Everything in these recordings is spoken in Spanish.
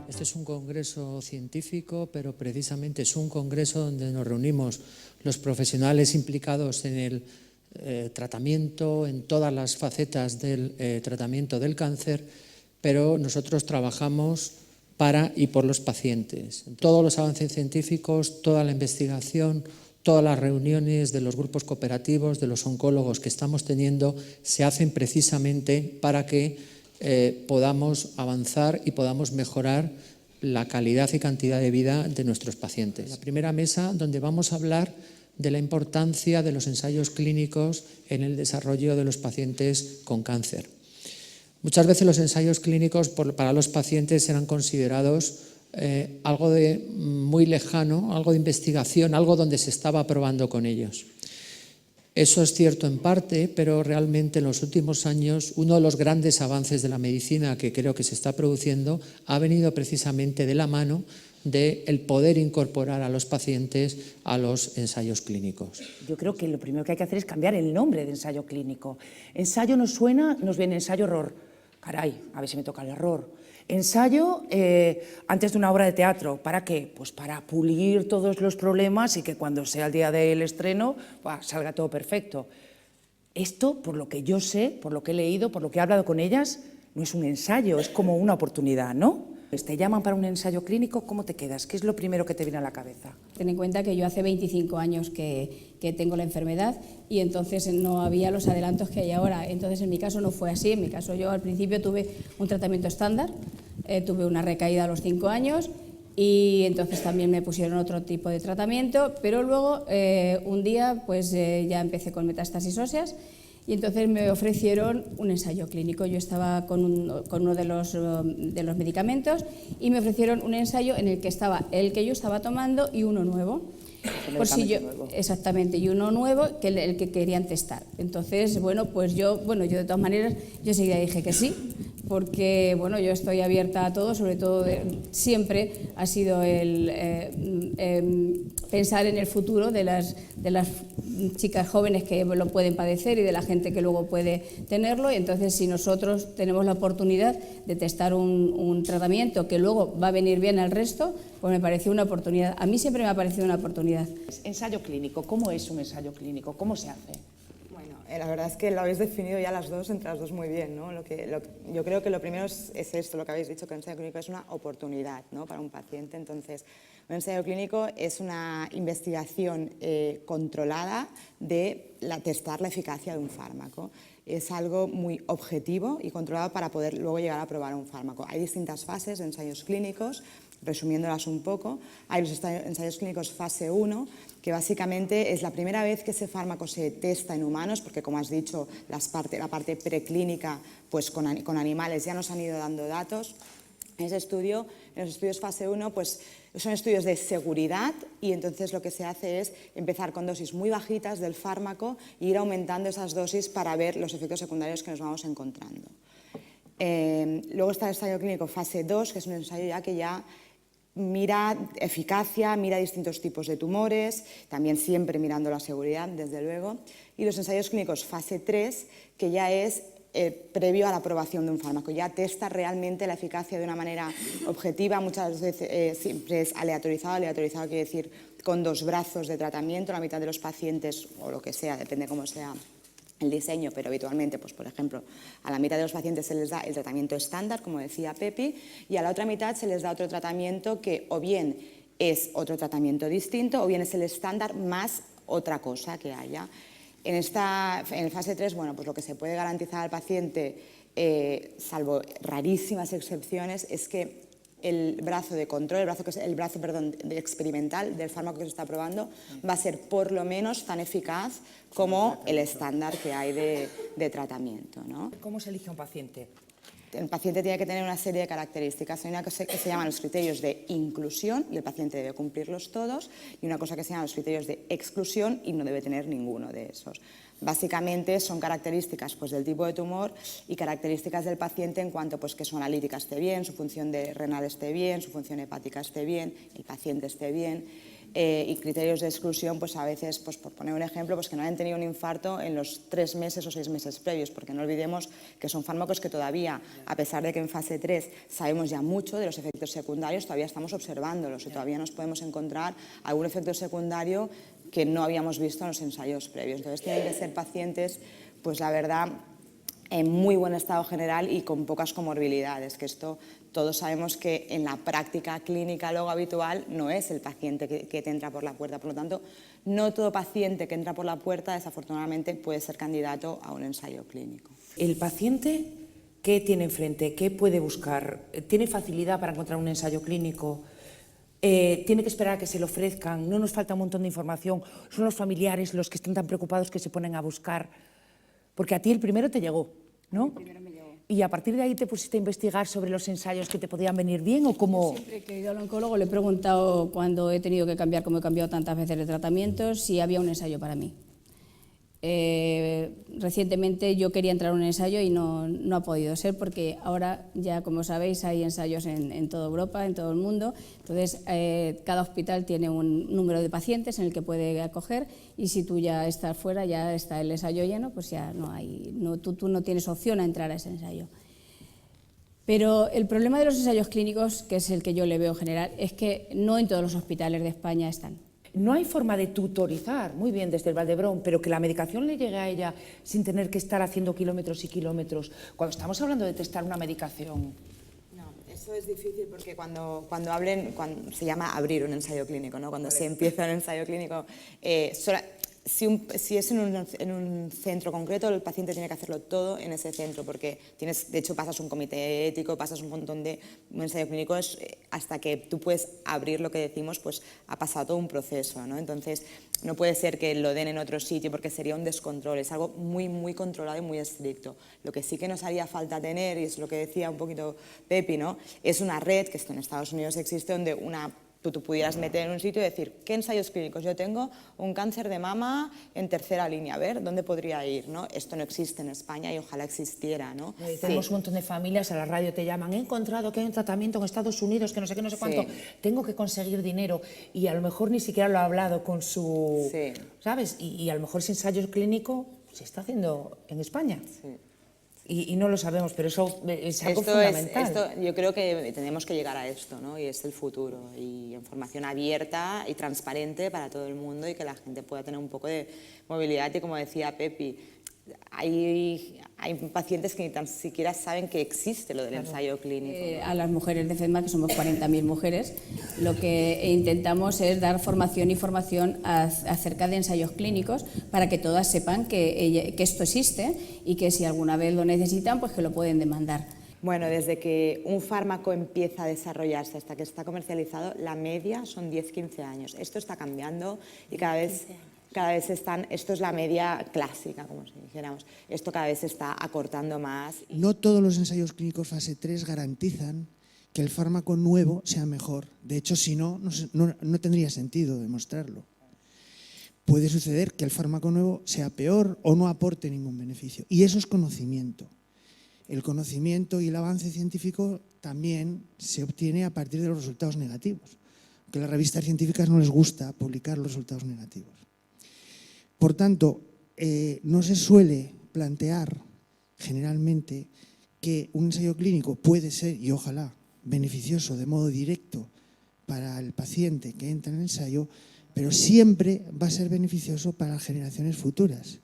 Este es un congreso científico, pero precisamente es un congreso donde nos reunimos los profesionales implicados en el tratamiento, en todas las facetas del tratamiento del cáncer, pero nosotros trabajamos para y por los pacientes. Todos los avances científicos, toda la investigación, todas las reuniones de los grupos cooperativos, de los oncólogos que estamos teniendo, se hacen precisamente para que podamos avanzar y podamos mejorar la calidad y cantidad de vida de nuestros pacientes. La primera mesa donde vamos a hablar de la importancia de los ensayos clínicos en el desarrollo de los pacientes con cáncer. Muchas veces los ensayos clínicos para los pacientes eran considerados algo de muy lejano, algo de investigación, algo donde se estaba probando con ellos. Eso es cierto en parte, pero realmente en los últimos años uno de los grandes avances de la medicina que creo que se está produciendo ha venido precisamente de la mano del poder incorporar a los pacientes a los ensayos clínicos. Yo creo que lo primero que hay que hacer es cambiar el nombre de ensayo clínico. Ensayo nos suena, nos viene ensayo-error. Caray, a ver si me toca el error. Ensayo antes de una obra de teatro. ¿Para qué? Pues para pulir todos los problemas y que cuando sea el día del estreno salga todo perfecto. Esto, por lo que yo sé, por lo que he leído, por lo que he hablado con ellas, no es un ensayo, es como una oportunidad, ¿no? Te llaman para un ensayo clínico, ¿cómo te quedas? ¿Qué es lo primero que te viene a la cabeza? Ten en cuenta que yo hace 25 años que tengo la enfermedad y entonces no había los adelantos que hay ahora. Entonces en mi caso no fue así. En mi caso yo al principio tuve un tratamiento estándar, tuve una recaída a los 5 años y entonces también me pusieron otro tipo de tratamiento, pero luego un día pues ya empecé con metástasis óseas. Y entonces me ofrecieron un ensayo clínico. Yo estaba con uno de los medicamentos y me ofrecieron un ensayo en el que estaba el que yo estaba tomando y uno nuevo. Por si yo, exactamente, y uno nuevo que el que querían testar. Entonces, bueno, pues yo de todas maneras, yo enseguida dije que sí, porque bueno, yo estoy abierta a todo, sobre todo siempre ha sido el pensar en el futuro de las chicas jóvenes que lo pueden padecer y de la gente que luego puede tenerlo. Y entonces, si nosotros tenemos la oportunidad de testar un tratamiento que luego va a venir bien al resto, pues me pareció una oportunidad. A mí siempre me ha parecido una oportunidad. Ensayo clínico, ¿cómo es un ensayo clínico? ¿Cómo se hace? Bueno, la verdad es que lo habéis definido ya entre las dos muy bien, ¿no? Yo creo que lo primero es esto, lo que habéis dicho, que el ensayo clínico es una oportunidad, ¿no?, para un paciente. Entonces, un ensayo clínico es una investigación controlada de testar la eficacia de un fármaco. Es algo muy objetivo y controlado para poder luego llegar a probar un fármaco. Hay distintas fases de ensayos clínicos. Resumiéndolas un poco, hay los ensayos clínicos fase 1, que básicamente es la primera vez que ese fármaco se testa en humanos, porque como has dicho, la parte preclínica pues con animales ya nos han ido dando datos. En los estudios fase 1, pues son estudios de seguridad y entonces lo que se hace es empezar con dosis muy bajitas del fármaco e ir aumentando esas dosis para ver los efectos secundarios que nos vamos encontrando. Luego está el ensayo clínico fase 2, que es un ensayo que ya mira eficacia, mira distintos tipos de tumores, también siempre mirando la seguridad, desde luego. Y los ensayos clínicos fase 3, que ya es previo a la aprobación de un fármaco, ya testa realmente la eficacia de una manera objetiva, muchas veces siempre es aleatorizado. Aleatorizado quiere decir con 2 brazos de tratamiento, la mitad de los pacientes, o lo que sea, depende cómo sea el diseño, pero habitualmente, pues, por ejemplo, a la mitad de los pacientes se les da el tratamiento estándar, como decía Pepi, y a la otra mitad se les da otro tratamiento que o bien es otro tratamiento distinto o bien es el estándar más otra cosa que haya. En el fase 3, bueno, pues lo que se puede garantizar al paciente, salvo rarísimas excepciones, es que el brazo de control, el brazo experimental del fármaco que se está probando va a ser por lo menos tan eficaz como el estándar que hay de tratamiento, ¿no? ¿Cómo se elige un paciente? El paciente tiene que tener una serie de características. Hay una cosa que se llaman los criterios de inclusión y el paciente debe cumplirlos todos, y una cosa que se llaman los criterios de exclusión y no debe tener ninguno de esos. Básicamente son características pues, del tipo de tumor y características del paciente en cuanto pues, que su analítica esté bien, su función renal esté bien, su función hepática esté bien, el paciente esté bien. y criterios de exclusión, pues a veces, pues por poner un ejemplo, pues que no hayan tenido un infarto en los 3 meses o 6 meses previos, porque no olvidemos que son fármacos que todavía, a pesar de que en fase 3 sabemos ya mucho de los efectos secundarios, todavía estamos observándolos y todavía nos podemos encontrar algún efecto secundario que no habíamos visto en los ensayos previos. Entonces tienen que ser pacientes, pues la verdad, en muy buen estado general y con pocas comorbilidades, que esto todos sabemos que en la práctica clínica luego habitual no es el paciente que te entra por la puerta. Por lo tanto, no todo paciente que entra por la puerta desafortunadamente puede ser candidato a un ensayo clínico. El paciente, ¿qué tiene enfrente? ¿Qué puede buscar? ¿Tiene facilidad para encontrar un ensayo clínico? ¿Tiene que esperar a que se le ofrezcan? ¿No nos falta un montón de información? ¿Son los familiares los que están tan preocupados que se ponen a buscar? Porque a ti el primero te llegó, ¿no? El primero me llegó. ¿Y a partir de ahí te pusiste a investigar sobre los ensayos que te podían venir bien o cómo? Siempre que he ido al oncólogo le he preguntado cuando he tenido que cambiar, como he cambiado tantas veces de tratamiento, si había un ensayo para mí. Recientemente yo quería entrar a un ensayo y no ha podido ser porque ahora ya, como sabéis, hay ensayos en toda Europa, en todo el mundo. Entonces, cada hospital tiene un número de pacientes en el que puede acoger y si tú ya estás fuera, ya está el ensayo lleno, pues ya no hay, tú no tienes opción a entrar a ese ensayo. Pero el problema de los ensayos clínicos, que es el que yo le veo en general, es que no en todos los hospitales de España están. No hay forma de tutorizar, muy bien, desde el Valdebrón, pero que la medicación le llegue a ella sin tener que estar haciendo kilómetros y kilómetros. Cuando estamos hablando de testar una medicación... No, eso es difícil porque cuando se llama abrir un ensayo clínico, ¿no? Cuando se empieza un ensayo clínico, si es en un centro concreto, el paciente tiene que hacerlo todo en ese centro, porque de hecho pasas un comité ético, pasas un montón de ensayos clínicos, hasta que tú puedes abrir lo que decimos, pues ha pasado todo un proceso, ¿no? Entonces, no puede ser que lo den en otro sitio porque sería un descontrol, es algo muy, muy controlado y muy estricto. Lo que sí que nos haría falta tener, y es lo que decía un poquito Pepi, ¿no? Es una red, que esto en Estados Unidos existe, donde tú pudieras meter en un sitio y decir, ¿qué ensayos clínicos? Yo tengo un cáncer de mama en tercera línea, a ver, ¿dónde podría ir? ¿No? Esto no existe en España y ojalá existiera, ¿no? Tenemos un montón de familias, a la radio te llaman, he encontrado que hay un tratamiento en Estados Unidos, que no sé qué, no sé cuánto, tengo que conseguir dinero y a lo mejor ni siquiera lo ha hablado con su... ¿Sabes? Y a lo mejor ese ensayo clínico se está haciendo en España. Sí. Y no lo sabemos, pero eso es algo fundamental. Yo creo que tenemos que llegar a esto, ¿no? Y es el futuro. Y información abierta y transparente para todo el mundo y que la gente pueda tener un poco de movilidad. Y como decía Pepi, hay pacientes que ni tan siquiera saben que existe lo del ensayo clínico. A las mujeres de FEDMA, que somos 40.000 mujeres, lo que intentamos es dar formación y formación acerca de ensayos clínicos para que todas sepan que esto existe y que si alguna vez lo necesitan, pues que lo pueden demandar. Bueno, desde que un fármaco empieza a desarrollarse hasta que está comercializado, la media son 10-15 años. Esto está cambiando y cada vez esto es la media clásica, como si dijéramos, esto cada vez se está acortando más. No todos los ensayos clínicos fase 3 garantizan que el fármaco nuevo sea mejor. De hecho, si no tendría sentido demostrarlo. Puede suceder que el fármaco nuevo sea peor o no aporte ningún beneficio. Y eso es conocimiento. El conocimiento y el avance científico también se obtiene a partir de los resultados negativos. Aunque a las revistas científicas no les gusta publicar los resultados negativos. Por tanto, no se suele plantear generalmente que un ensayo clínico puede ser, y ojalá, beneficioso de modo directo para el paciente que entra en el ensayo, pero siempre va a ser beneficioso para las generaciones futuras.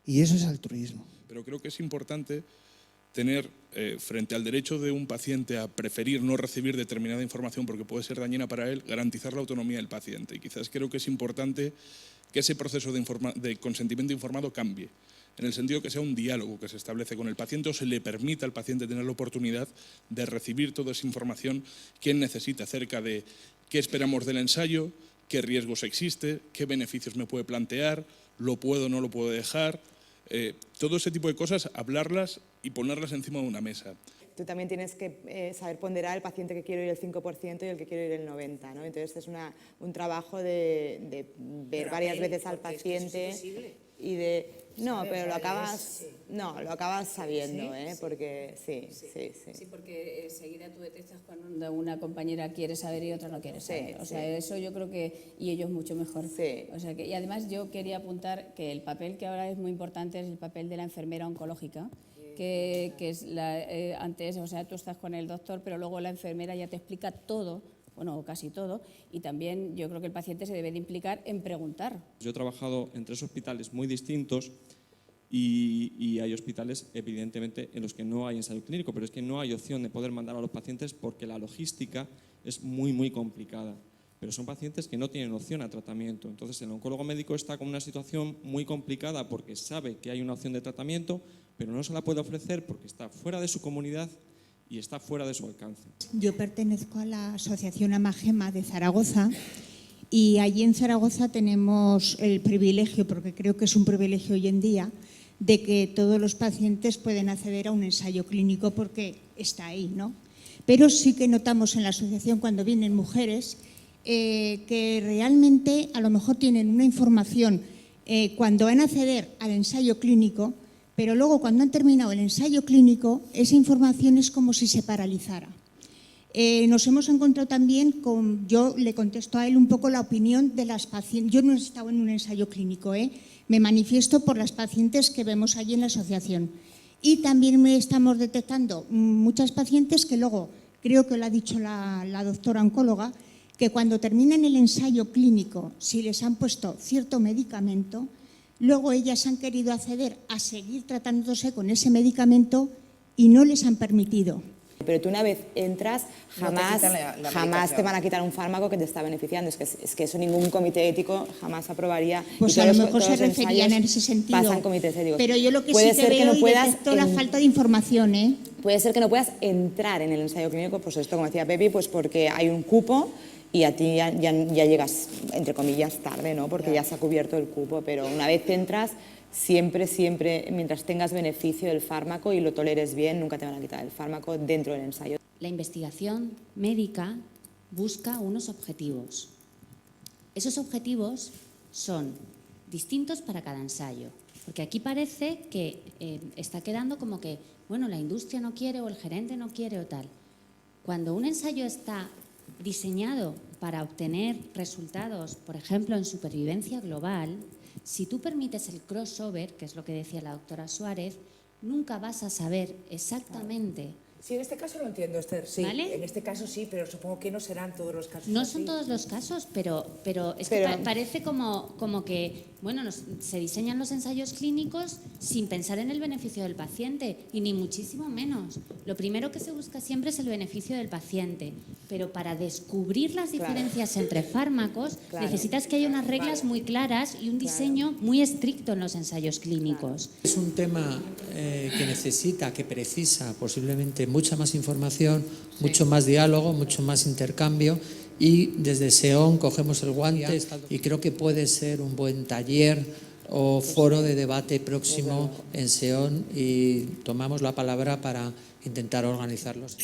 Y eso es altruismo. Pero creo que es importante tener frente al derecho de un paciente a preferir no recibir determinada información porque puede ser dañina para él, garantizar la autonomía del paciente. Y quizás creo que es importante que ese proceso de consentimiento informado cambie, en el sentido que sea un diálogo que se establece con el paciente o se le permita al paciente tener la oportunidad de recibir toda esa información que él necesita acerca de qué esperamos del ensayo, qué riesgos existe, qué beneficios me puede plantear, lo puedo o no lo puedo dejar. Todo ese tipo de cosas, hablarlas y ponerlas encima de una mesa. Tú también tienes que saber ponderar el paciente que quiere ir el 5% y el que quiere ir el 90%, ¿no? Entonces es un trabajo de ver varias veces al paciente y de No, pero lo acabas sabiendo, ¿eh? Porque sí. Sí, porque enseguida tú detectas cuando una compañera quiere saber y otra no quiere saber. O sea, eso yo creo que, y ellos mucho mejor. Sí. O sea, y además yo quería apuntar que el papel que ahora es muy importante es el papel de la enfermera oncológica, que es antes, o sea, tú estás con el doctor, pero luego la enfermera ya te explica todo, bueno, casi todo, y también yo creo que el paciente se debe de implicar en preguntar. Yo he trabajado en 3 hospitales muy distintos y hay hospitales, evidentemente, en los que no hay ensayo clínico, pero es que no hay opción de poder mandar a los pacientes porque la logística es muy complicada. Pero son pacientes que no tienen opción a tratamiento. Entonces, el oncólogo médico está con una situación muy complicada porque sabe que hay una opción de tratamiento, pero no se la puede ofrecer porque está fuera de su comunidad y está fuera de su alcance. Yo pertenezco a la Asociación Amagema de Zaragoza y allí en Zaragoza tenemos el privilegio, porque creo que es un privilegio hoy en día, de que todos los pacientes pueden acceder a un ensayo clínico porque está ahí, ¿no? Pero sí que notamos en la asociación cuando vienen mujeres que realmente a lo mejor tienen una información cuando van a acceder al ensayo clínico, pero luego cuando han terminado el ensayo clínico, esa información es como si se paralizara. Nos hemos encontrado también con, yo le contesto a él un poco la opinión de las pacientes, yo no he estado en un ensayo clínico, me manifiesto por las pacientes que vemos allí en la asociación. Y también estamos detectando muchas pacientes que luego, creo que lo ha dicho la doctora oncóloga, que cuando terminan el ensayo clínico, si les han puesto cierto medicamento, luego ellas han querido acceder a seguir tratándose con ese medicamento y no les han permitido. Pero tú una vez entras, jamás, No te quitan la jamás medicación. te van a quitar un fármaco que te está beneficiando. Es que eso ningún comité ético jamás aprobaría. Pues Y a lo todos los- mejor se todos los referían en ensayos ese sentido. Pasan comités éticos. Pero yo lo que Puede sí que ser veo no y puedas detecto la falta de información, Puede ser que no puedas entrar en el ensayo clínico, pues esto, como decía Pepi, pues porque hay un cupo y a ti ya llegas, entre comillas, tarde, ¿no? Porque ya se ha cubierto el cupo, pero una vez entras, siempre, mientras tengas beneficio del fármaco y lo toleres bien, nunca te van a quitar el fármaco dentro del ensayo. La investigación médica busca unos objetivos. Esos objetivos son distintos para cada ensayo, porque aquí parece que está quedando como que, bueno, la industria no quiere o el gerente no quiere o tal. Cuando un ensayo está diseñado para obtener resultados, por ejemplo, en supervivencia global, si tú permites el crossover, que es lo que decía la doctora Suárez, nunca vas a saber exactamente. Sí, en este caso lo entiendo, Esther, sí. ¿Vale? En este caso sí, pero supongo que no serán todos los casos. No así. son todos los casos, pero es que parece como que, bueno, se diseñan los ensayos clínicos sin pensar en el beneficio del paciente, y ni muchísimo menos. Lo primero que se busca siempre es el beneficio del paciente, pero para descubrir las diferencias entre fármacos necesitas que haya unas reglas muy claras y un diseño muy estricto en los ensayos clínicos. Es un tema que necesita, que precisa posiblemente mucha más información, mucho más diálogo, mucho más intercambio, y desde SEON cogemos el guante y creo que puede ser un buen taller o foro de debate próximo en SEON y tomamos la palabra para intentar organizarlos.